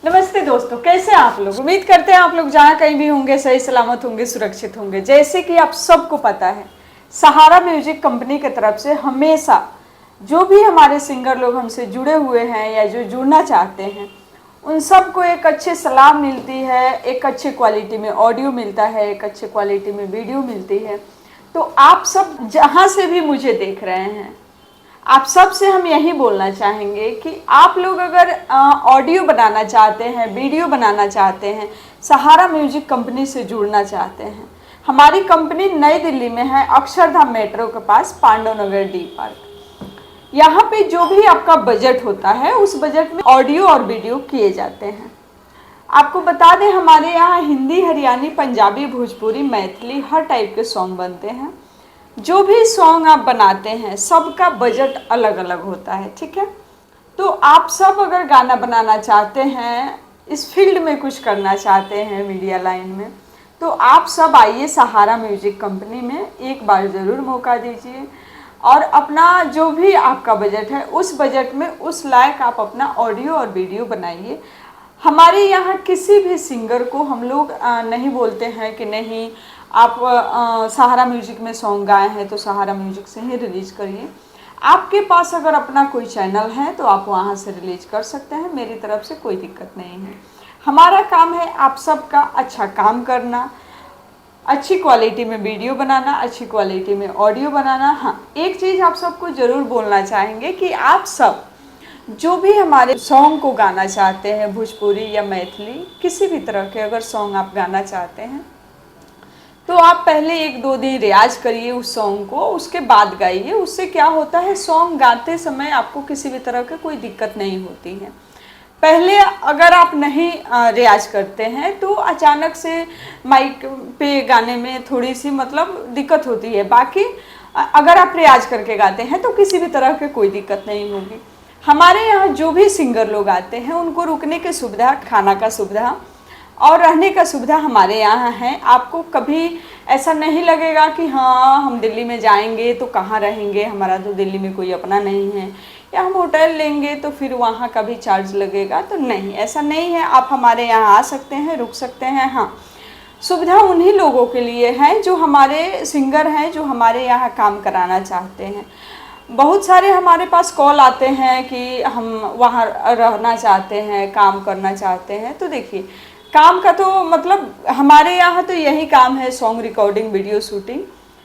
नमस्ते दोस्तों, कैसे हैं आप लोग। उम्मीद करते हैं आप लोग जहाँ कहीं भी होंगे सही सलामत होंगे, सुरक्षित होंगे। जैसे कि आप सबको पता है, सहारा म्यूजिक कंपनी की तरफ से हमेशा जो भी हमारे सिंगर लोग हमसे जुड़े हुए हैं या जो जुड़ना चाहते हैं, उन सबको एक अच्छी सलाह मिलती है, एक अच्छी क्वालिटी में ऑडियो मिलता है, एक अच्छी क्वालिटी में वीडियो मिलती है। तो आप सब जहाँ से भी मुझे देख रहे हैं, आप सब से हम यही बोलना चाहेंगे कि आप लोग अगर ऑडियो बनाना चाहते हैं, वीडियो बनाना चाहते हैं, सहारा म्यूजिक कंपनी से जुड़ना चाहते हैं। हमारी कंपनी नई दिल्ली में है, अक्षरधाम मेट्रो के पास, पांडव नगर डी पार्क। यहाँ पे जो भी आपका बजट होता है, उस बजट में ऑडियो और वीडियो किए जाते हैं। आपको बता दें, हमारे यहाँ हिंदी, हरियाणी, पंजाबी, भोजपुरी, मैथिली हर टाइप के सॉन्ग बनते हैं। जो भी सॉन्ग आप बनाते हैं सबका बजट अलग अलग होता है, ठीक है। तो आप सब अगर गाना बनाना चाहते हैं, इस फील्ड में कुछ करना चाहते हैं मीडिया लाइन में, तो आप सब आइए सहारा म्यूजिक कंपनी में, एक बार ज़रूर मौका दीजिए और अपना जो भी आपका बजट है उस बजट में उस लायक आप अपना ऑडियो और वीडियो बनाइए। हमारे यहाँ किसी भी सिंगर को हम लोग नहीं बोलते हैं कि नहीं आप सहारा म्यूजिक में सॉन्ग गाए हैं तो सहारा म्यूजिक से ही रिलीज़ करिए। आपके पास अगर अपना कोई चैनल है तो आप वहाँ से रिलीज कर सकते हैं, मेरी तरफ से कोई दिक्कत नहीं है। हमारा काम है आप सबका अच्छा काम करना, अच्छी क्वालिटी में वीडियो बनाना, अच्छी क्वालिटी में ऑडियो बनाना। हाँ, एक चीज़ आप सबको ज़रूर बोलना चाहेंगे कि आप सब जो भी हमारे सॉन्ग को गाना चाहते हैं, भोजपुरी या मैथिली किसी भी तरह के अगर सॉन्ग आप गाना चाहते हैं, तो आप पहले 1-2 दिन रियाज करिए उस सॉन्ग को, उसके बाद गाइए। उससे क्या होता है, सॉन्ग गाते समय आपको किसी भी तरह की कोई दिक्कत नहीं होती है। पहले अगर आप नहीं रियाज करते हैं तो अचानक से माइक पे गाने में थोड़ी सी मतलब दिक्कत होती है। बाकी अगर आप रियाज करके गाते हैं तो किसी भी तरह की कोई दिक्कत नहीं होगी। हमारे यहाँ जो भी सिंगर लोग आते हैं उनको रुकने की सुविधा, खाना का सुविधा और रहने का सुविधा हमारे यहाँ है। आपको कभी ऐसा नहीं लगेगा कि हाँ हम दिल्ली में जाएंगे तो कहाँ रहेंगे, हमारा तो दिल्ली में कोई अपना नहीं है, या हम होटल लेंगे तो फिर वहाँ का भी चार्ज लगेगा। तो नहीं, ऐसा नहीं है। आप हमारे यहाँ आ सकते हैं, रुक सकते हैं। हाँ, सुविधा उन्हीं लोगों के लिए है जो हमारे सिंगर हैं, जो हमारे यहाँ काम कराना चाहते हैं। बहुत सारे हमारे पास कॉल आते हैं कि हम वहाँ रहना चाहते हैं, काम करना चाहते हैं। तो देखिए, काम का तो मतलब हमारे यहाँ तो यही काम है, सॉन्ग रिकॉर्डिंग, वीडियो शूटिंग,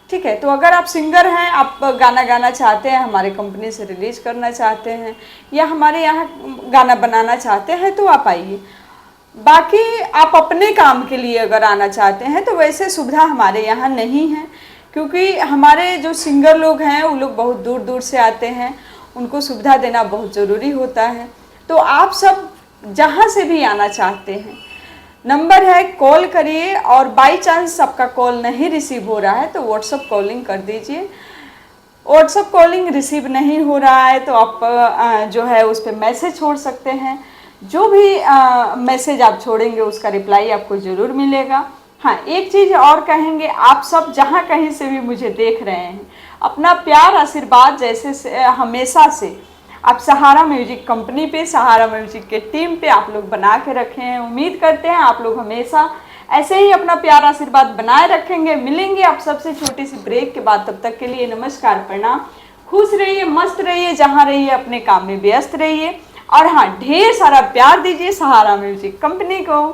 ठीक है। तो अगर आप सिंगर हैं, आप गाना गाना चाहते हैं, हमारे कंपनी से रिलीज करना चाहते हैं या हमारे यहाँ गाना बनाना चाहते हैं तो आप आइए। बाकी आप अपने काम के लिए अगर आना चाहते हैं तो वैसे सुविधा हमारे यहाँ नहीं है, क्योंकि हमारे जो सिंगर लोग हैं वो लोग बहुत दूर दूर से आते हैं, उनको सुविधा देना बहुत ज़रूरी होता है। तो आप सब जहाँ से भी आना चाहते हैं, नंबर है, कॉल करिए। और बाई चांस आपका कॉल नहीं रिसीव हो रहा है तो व्हाट्सअप कॉलिंग कर दीजिए। व्हाट्सअप कॉलिंग रिसीव नहीं हो रहा है तो आप जो है उस पर मैसेज छोड़ सकते हैं। जो भी मैसेज आप छोड़ेंगे उसका रिप्लाई आपको ज़रूर मिलेगा। हाँ, एक चीज़ और कहेंगे, आप सब जहाँ कहीं से भी मुझे देख रहे हैं, अपना प्यार आशीर्वाद जैसे हमेशा से आप सहारा म्यूजिक कंपनी पे, सहारा म्यूजिक के टीम पे आप लोग बना के रखे हैं। उम्मीद करते हैं आप लोग हमेशा ऐसे ही अपना प्यार आशीर्वाद बनाए रखेंगे। मिलेंगे आप सबसे छोटी सी ब्रेक के बाद, तब तक के लिए नमस्कार, प्रणाम। खुश रहिए, मस्त रहिए, जहाँ रहिए अपने काम में व्यस्त रहिए और हाँ, ढेर सारा प्यार दीजिए सहारा म्यूजिक कंपनी को।